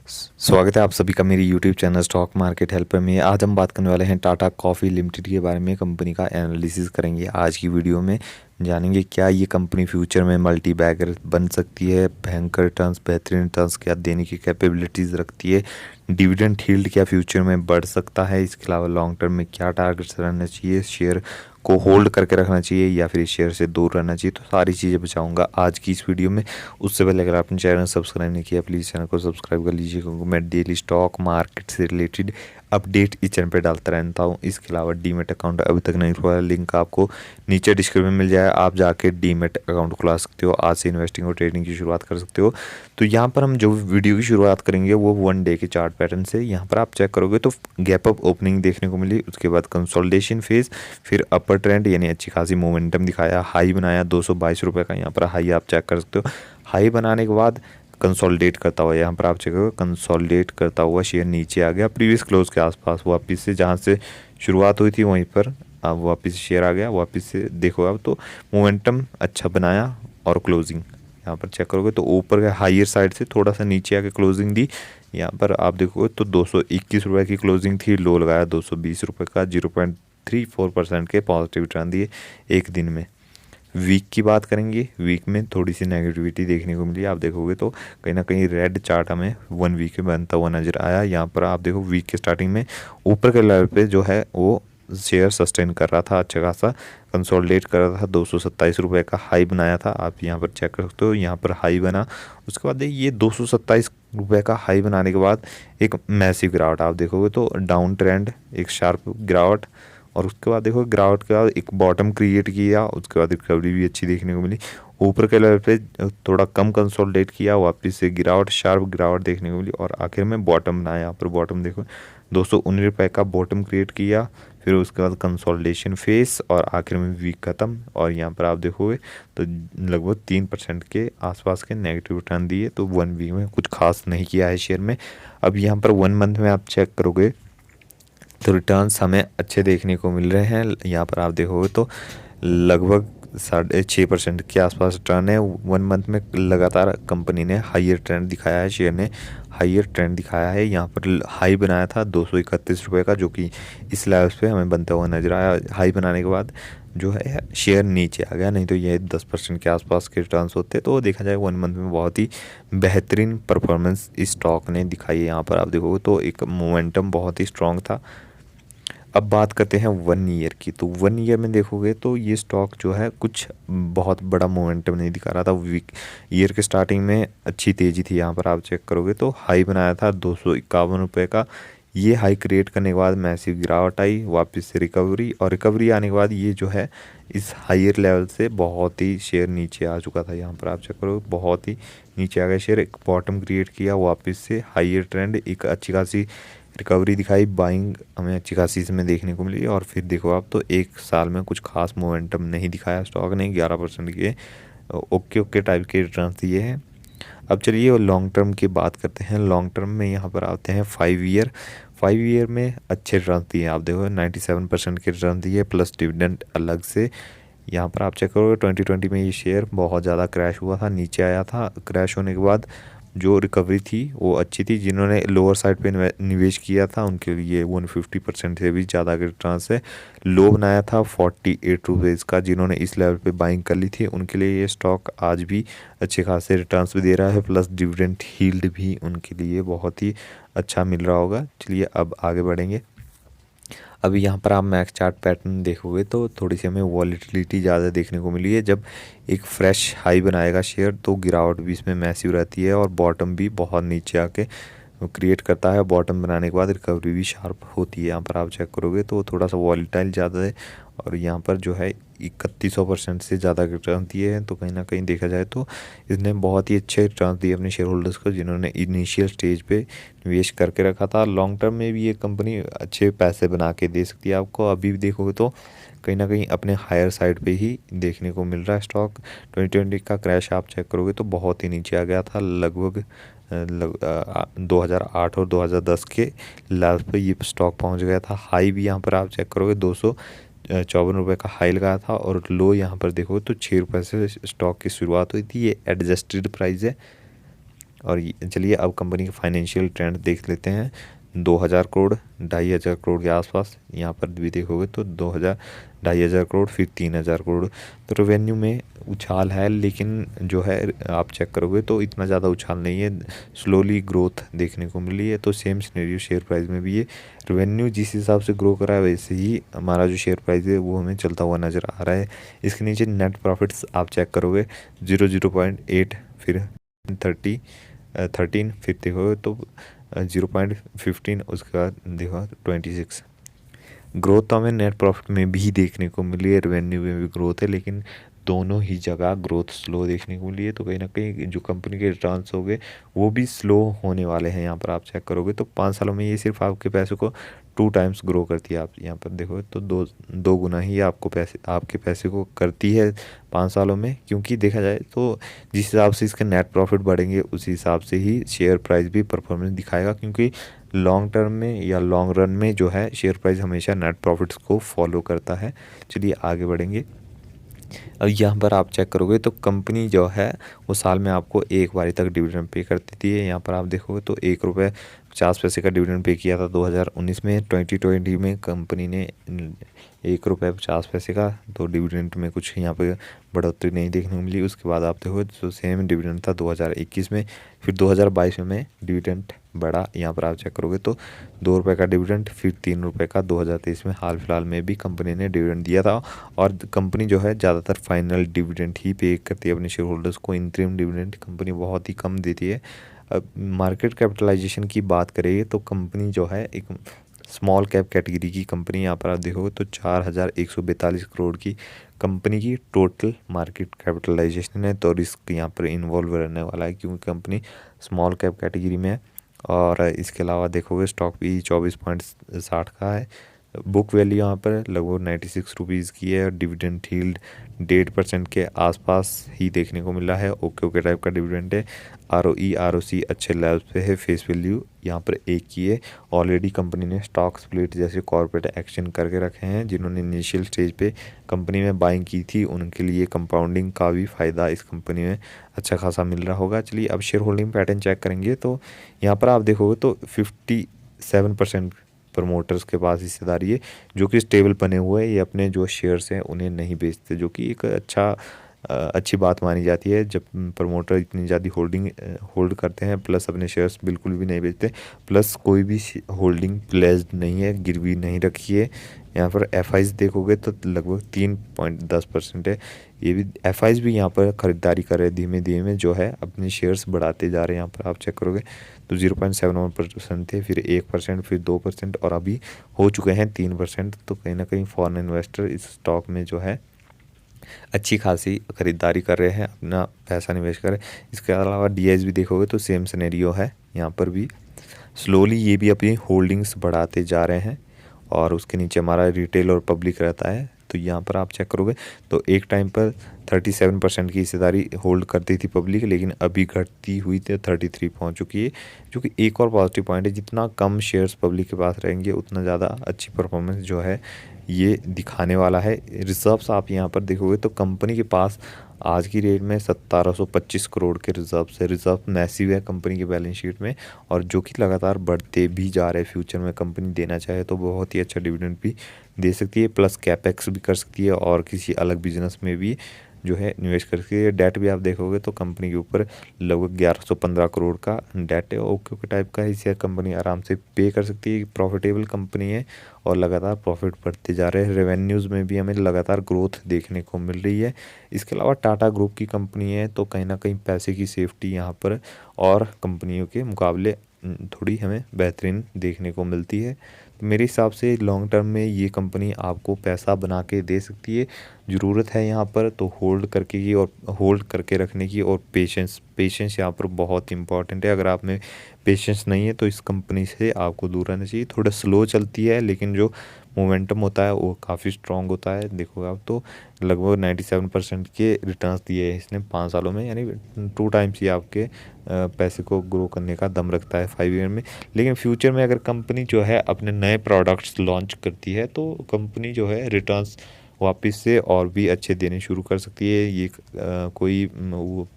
स्वागत है आप सभी का मेरी YouTube channel stock market helper में। आज हम बात करने वाले हैं टाटा कॉफ़ी लिमिटेड के बारे में। कंपनी का एनालिसिस करेंगे आज की वीडियो में। जानेंगे क्या ये कंपनी फ्यूचर में मल्टी बैगर बन सकती है, भयंकर रिटर्न्स, बेहतरीन रिटर्न्स क्या देने की कैपेबिलिटीज़ रखती है, डिविडेंड यील्ड क्या फ्यूचर में बढ़ सकता है, इसके अलावा लॉन्ग टर्म में क्या टारगेट्स रहना चाहिए, शेयर को होल्ड करके रखना चाहिए या फिर इस शेयर से दूर रहना चाहिए। तो सारी चीज़ें बताऊंगा आज की इस वीडियो में। उससे पहले अगर आपने चैनल सब्सक्राइब नहीं किया प्लीज़ चैनल को सब्सक्राइब कर लीजिए, क्योंकि मैं डेली स्टॉक मार्केट से रिलेटेड अपडेट इस चैनल पे डालता रहता हूँ। इसके अलावा डीमेट अकाउंट अभी तक नहीं खुला, लिंक आपको नीचे डिस्क्रिप्शन में मिल जाए, आप जाके डीमेट अकाउंट खुला सकते हो। आज से इन्वेस्टिंग और ट्रेडिंग की शुरुआत कर सकते हो। तो यहाँ पर हम जो वीडियो की शुरुआत करेंगे वो 1 डे के चार्ट पैटर्न से। यहाँ पर आप चेक करोगे तो गैप अप ओपनिंग देखने को मिली, उसके बाद कंसोलिडेशन फेज, फिर अपर ट्रेंड यानी अच्छी खासी मोमेंटम दिखाया, हाई बनाया 222 रुपये का। यहाँ पर हाई आप चेक कर सकते हो। हाई बनाने के बाद कंसोलिडेट करता हुआ, यहाँ पर आप चेक करो कंसोलिडेट करता हुआ शेयर नीचे आ गया प्रीवियस क्लोज के आसपास, वापस से जहाँ से शुरुआत हुई थी वहीं पर अब वापस शेयर आ गया। वापस से देखो अब तो मोमेंटम अच्छा बनाया और क्लोजिंग यहाँ पर चेक करोगे तो ऊपर के हाइयर साइड से थोड़ा सा नीचे आके क्लोजिंग दी। यहाँ पर आप देखोगे तो 221 रुपये की क्लोजिंग थी, लो लगाया 220 रुपये का, 0.34% के पॉजिटिव रिटर्न दिए एक दिन में। वीक की बात करेंगे, वीक में थोड़ी सी नेगेटिविटी देखने को मिली। आप देखोगे तो कहीं ना कहीं रेड चार्ट हमें 1 वीक में बनता हुआ नजर आया। यहाँ पर आप देखो वीक के स्टार्टिंग में ऊपर के लेवल पे जो है वो शेयर सस्टेन कर रहा था, अच्छा खासा कंसोलिडेट कर रहा था। 227 रुपये का हाई बनाया था, आप यहाँ पर चेक कर सकते हो। यहाँ पर हाई बना, उसके बाद ये 227 रुपये का हाई बनाने के बाद एक मैसिव गिरावट आप देखोगे तो डाउन ट्रेंड, एक शार्प गिरावट, और उसके बाद देखो गिरावट के बाद एक बॉटम क्रिएट किया, उसके बाद रिकवरी भी अच्छी देखने को मिली। ऊपर के लेवल पे थोड़ा कम कंसोलिडेट किया, वापस से गिरावट, शार्प गिरावट देखने को मिली और आखिर में बॉटम बनाया। यहाँ पर बॉटम देखो 219 रुपये का बॉटम क्रिएट किया, फिर उसके बाद कंसोलिडेशन फेस और आखिर में वीक ख़त्म। और यहाँ पर आप देखोगे तो लगभग 3% के आसपास के नेगेटिव रिटर्न दिए। तो 1 वीक में कुछ खास नहीं किया है शेयर में। अब यहाँ पर 1 मंथ में आप चेक करोगे तो रिटर्न्स हमें अच्छे देखने को मिल रहे हैं। यहाँ पर आप देखोगे तो लगभग 6.5% के आसपास रिटर्न है 1 मंथ में। लगातार कंपनी ने हाइयर ट्रेंड दिखाया है, शेयर ने हाइयर ट्रेंड दिखाया है। यहाँ पर हाई बनाया था 231 रुपये का, जो कि इस लेवल पे हमें बनता हुआ नजर आया। हाई बनाने के बाद जो है शेयर नीचे आ गया, नहीं तो ये 10% के आसपास के रिटर्न्स होते। तो देखा जाए 1 मंथ में बहुत ही बेहतरीन परफॉर्मेंस इस स्टॉक ने दिखाई है। यहाँ पर आप देखोगे तो एक मोमेंटम बहुत ही स्ट्रॉन्ग था। अब बात करते हैं 1 ईयर की। तो 1 ईयर में देखोगे तो ये स्टॉक जो है कुछ बहुत बड़ा मोमेंटम नहीं दिखा रहा था। वीक ईयर के स्टार्टिंग में अच्छी तेज़ी थी। यहाँ पर आप चेक करोगे तो हाई बनाया था 251 रुपये का। ये हाई क्रिएट करने के बाद मैसिव गिरावट आई, वापस से रिकवरी, और रिकवरी आने के बाद ये जो है इस हाइयर लेवल से बहुत ही शेयर नीचे आ चुका था। यहाँ पर आप चेक करो बहुत ही नीचे आ गया शेयर, एक बॉटम क्रिएट किया, वापस से हाइयर ट्रेंड, एक अच्छी खासी रिकवरी दिखाई, बाइंग हमें अच्छी खासी इसमें देखने को मिली। और फिर देखो आप तो एक साल में कुछ खास मोमेंटम नहीं दिखाया स्टॉक ने, 11% के ओके ओके टाइप के रिटर्न दिए हैं। अब चलिए लॉन्ग टर्म की बात करते हैं। लॉन्ग टर्म में यहाँ पर आते हैं 5 ईयर। 5 ईयर में अच्छे रिटर्न दिए, आप देखो 97% के रिटर्न दिए प्लस डिविडेंड अलग से। यहाँ पर आप चेक करोगे 2020 में ये शेयर बहुत ज़्यादा क्रैश हुआ था, नीचे आया था। क्रैश होने के बाद जो रिकवरी थी वो अच्छी थी। जिन्होंने लोअर साइड पे निवेश किया था उनके लिए 150% से भी ज़्यादा के रिटर्न है। लो बनाया था 48 रुपीज़ का, जिन्होंने इस लेवल पे बाइंग कर ली थी उनके लिए ये स्टॉक आज भी अच्छे खासे रिटर्न्स भी दे रहा है, प्लस डिविडेंड यील्ड भी उनके लिए बहुत ही अच्छा मिल रहा होगा। चलिए अब आगे बढ़ेंगे। अभी यहाँ पर आप मैक्स चार्ट पैटर्न देखोगे तो थोड़ी सी हमें वॉलीटिलिटी ज़्यादा देखने को मिली है। जब एक फ्रेश हाई बनाएगा शेयर तो गिरावट भी इसमें मैसिव रहती है और बॉटम भी बहुत नीचे आके क्रिएट करता है। बॉटम बनाने के बाद रिकवरी भी शार्प होती है। यहाँ पर आप चेक करोगे तो थोड़ा सा वॉलीटाइल ज़्यादा है और यहाँ पर जो है 3100% से ज़्यादा रिटर्न दिए हैं। तो कहीं ना कहीं देखा जाए तो इसने बहुत ही अच्छे रिटर्न दिए अपने शेयर होल्डर्स को, जिन्होंने इनिशियल स्टेज पे निवेश करके रखा था। लॉन्ग टर्म में भी ये कंपनी अच्छे पैसे बना के दे सकती है आपको। अभी भी देखोगे तो कहीं ना कहीं अपने हायर साइड पे ही देखने को मिल रहा है स्टॉक। 2020 का क्रैश आप चेक करोगे तो बहुत ही नीचे आ गया था, लगभग 2008 और 2010 के लेवल पे ये स्टॉक पहुंच गया था। हाई भी यहाँ पर आप चेक करोगे 254 रुपये का हाई लगाया था और लो यहाँ पर देखो तो 6 रुपये से स्टॉक की शुरुआत हुई थी। ये एडजस्टेड प्राइस है और चलिए अब कंपनी के फाइनेंशियल ट्रेंड देख लेते हैं। 2000 करोड़, 2500 करोड़ के आसपास यहाँ पर भी देखोगे तो 2000, 2500 करोड़, फिर 3000 करोड़। तो रेवेन्यू में उछाल है, लेकिन जो है आप चेक करोगे तो इतना ज़्यादा उछाल नहीं है, स्लोली ग्रोथ देखने को मिली है। तो सेम सिनेरियो शेयर प्राइस में भी है। रेवेन्यू जिस हिसाब से ग्रो करा है वैसे ही हमारा जो शेयर प्राइस है वो हमें चलता हुआ नज़र आ रहा है। इसके नीचे नेट प्रॉफिट्स आप चेक करोगे 0.8, फिर 13, फिर देखोगे तो 0.15, उसके बाद देखो 26। ग्रोथ तो हमें नेट प्रॉफिट में भी देखने को मिली है, रेवेन्यू में भी ग्रोथ है, लेकिन दोनों ही जगह ग्रोथ स्लो देखने को मिली है। तो कहीं ना कहीं जो कंपनी के रिटर्न्स हो गए वो भी स्लो होने वाले हैं। यहाँ पर आप चेक करोगे तो 5 सालों में ये सिर्फ आपके पैसे को 2 टाइम्स ग्रो करती है। आप यहाँ पर देखो तो दो गुना ही आपके पैसे को करती है 5 सालों में। क्योंकि देखा जाए तो जिस हिसाब से इसके नेट प्रॉफिट बढ़ेंगे उसी हिसाब से ही शेयर प्राइस भी परफॉर्मेंस दिखाएगा। क्योंकि लॉन्ग टर्म में या लॉन्ग रन में जो है शेयर प्राइस हमेशा नेट प्रॉफिट्स को फॉलो करता है। चलिए आगे बढ़ेंगे। अब यहाँ पर आप चेक करोगे तो कंपनी जो है वो साल में आपको एक बारी तक डिविडेंड पे कर देती है। यहाँ पर आप देखोगे तो 1 रुपये 50 पैसे का डिविडेंड पे किया था 2019 में। 2020 में कंपनी ने 1 रुपये 50 पैसे का, तो डिविडेंड में कुछ यहाँ पे बढ़ोतरी नहीं देखने को मिली। उसके बाद आप देखो तो सेम डिविडेंड था 2021 में, फिर 2022 में डिविडेंड बढ़ा। यहाँ पर आप चेक करोगे तो 2 रुपये का डिविडेंड, फिर 3 रुपये का 2023 में। हाल फिलहाल में भी कंपनी ने डिविडेंड दिया था। और कंपनी जो है ज़्यादातर फाइनल डिविडेंड ही पे करती है अपने शेयर होल्डर्स को। इंटरिम डिविडेंड कंपनी बहुत ही कम देती है। अब मार्केट कैपिटलाइजेशन की बात करें तो कंपनी जो है एक स्मॉल कैप कैटेगरी की कंपनी। यहाँ पर आप देखोगे तो 4142 करोड़ की कंपनी की टोटल मार्केट कैपिटलाइजेशन है। तो रिस्क यहाँ पर इन्वॉल्व रहने वाला है क्योंकि कंपनी स्मॉल कैप कैटेगरी में है। और इसके अलावा देखोगे स्टॉक भी 24.60 का है। बुक वैल्यू यहाँ पर लगभग 96 रुपीज़ की है। डिविडेंड यील्ड 1.5% के आसपास ही देखने को मिला है। ओके टाइप का डिविडेंड है। ROE ROC अच्छे लेवल पे है। फेस वैल्यू यहाँ पर 1 की है। ऑलरेडी कंपनी ने स्टॉक स्प्लिट जैसे कॉर्पोरेट एक्शन करके रखे हैं। जिन्होंने इनिशियल स्टेज पे कंपनी में बाइंग की थी उनके लिए कंपाउंडिंग का भी फ़ायदा इस कंपनी में अच्छा खासा मिल रहा होगा। चलिए अब शेयर होल्डिंग पैटर्न चेक करेंगे तो यहाँ पर आप देखोगे तो 57% प्रमोटर्स के पास हिस्सेदारी है, जो कि स्टेबल बने हुए हैं। ये अपने जो शेयर्स हैं उन्हें नहीं बेचते, जो कि एक अच्छी बात मानी जाती है। जब प्रमोटर इतनी ज़्यादा होल्ड करते हैं प्लस अपने शेयर्स बिल्कुल भी नहीं बेचते, प्लस कोई भी होल्डिंग प्लेस्ड नहीं है, गिरवी नहीं रखी है। यहाँ पर FIs देखोगे तो लगभग 3.10% है। ये भी FIs भी यहाँ पर ख़रीदारी कर रहे हैं धीमे धीमे, जो है अपने शेयर्स बढ़ाते जा रहे हैं। यहाँ पर आप चेक करोगे तो 0.71% थे, फिर 1%, फिर 2% और अभी हो चुके हैं 3%। तो कहीं ना कहीं फॉरेन इन्वेस्टर इस स्टॉक में जो है अच्छी खासी खरीदारी कर रहे हैं, अपना पैसा निवेश कर रहे हैं। इसके अलावा DIs भी देखोगे तो सेम सिनेरियो है। यहाँ पर भी स्लोली ये भी अपनी होल्डिंग्स बढ़ाते जा रहे हैं। और उसके नीचे हमारा रिटेल और पब्लिक रहता है। तो यहाँ पर आप चेक करोगे तो एक टाइम पर 37% की हिस्सेदारी होल्ड करती थी पब्लिक, लेकिन अभी घटती हुई तो 33 पहुँच चुकी है, जो कि एक और पॉजिटिव पॉइंट है। जितना कम शेयर्स पब्लिक के पास रहेंगे उतना ज़्यादा अच्छी परफॉर्मेंस जो है ये दिखाने वाला है। रिजर्व्स आप यहाँ पर देखोगे तो कंपनी के पास आज की रेट में 1725 करोड़ के रिजर्व्स है। रिजर्व मैसिव है कंपनी की बैलेंस शीट में, और जो कि लगातार बढ़ते भी जा रहे हैं। फ्यूचर में कंपनी देना चाहे तो बहुत ही अच्छा डिविडेंड भी दे सकती है, प्लस कैपेक्स भी कर सकती है और किसी अलग बिजनेस में भी जो है निवेश कर सकती है। डेट भी आप देखोगे तो कंपनी के ऊपर लगभग 1115 करोड़ का डेट है। ओके टाइप का इसे कंपनी आराम से पे कर सकती है। प्रॉफिटेबल कंपनी है और लगातार प्रॉफिट बढ़ते जा रहे हैं। रेवेन्यूज़ में भी हमें लगातार ग्रोथ देखने को मिल रही है। इसके अलावा टाटा ग्रुप की कंपनी है, तो कहीं ना कहीं पैसे की सेफ्टी यहाँ पर और कंपनियों के मुकाबले थोड़ी हमें बेहतरीन देखने को मिलती है। तो मेरे हिसाब से लॉन्ग टर्म में ये कंपनी आपको पैसा बना के दे सकती है। ज़रूरत है यहाँ पर तो होल्ड करके रखने की, और पेशेंस यहाँ पर बहुत इंपॉर्टेंट है। अगर आप में पेशेंस नहीं है तो इस कंपनी से आपको दूर रहना चाहिए। थोड़ा स्लो चलती है लेकिन जो मोमेंटम होता है वो काफ़ी स्ट्रॉन्ग होता है। देखो आप तो लगभग 97% के रिटर्न्स दिए हैं इसने 5 सालों में, यानी 2 टाइम्स ही आपके पैसे को ग्रो करने का दम रखता है 5 ईयर में। लेकिन फ्यूचर में अगर कंपनी जो है अपने नए प्रोडक्ट्स लॉन्च करती है तो कंपनी जो है रिटर्न्स वापस से और भी अच्छे देने शुरू कर सकती है। ये कोई वो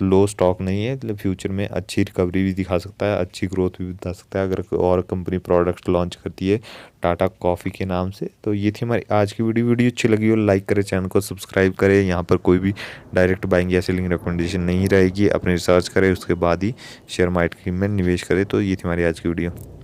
लो स्टॉक नहीं है, मतलब फ्यूचर में अच्छी रिकवरी भी दिखा सकता है, अच्छी ग्रोथ भी दिखा सकता है अगर और कंपनी प्रोडक्ट लॉन्च करती है टाटा कॉफ़ी के नाम से। तो ये थी हमारी आज की वीडियो अच्छी लगी हो लाइक करें, चैनल को सब्सक्राइब करें। यहाँ पर कोई भी डायरेक्ट बाइंग या सेलिंग रिकमेंडेशन नहीं रहेगी, अपने रिसर्च करें उसके बाद ही शेयर मार्केट में निवेश करें। तो ये थी हमारी आज की वीडियो।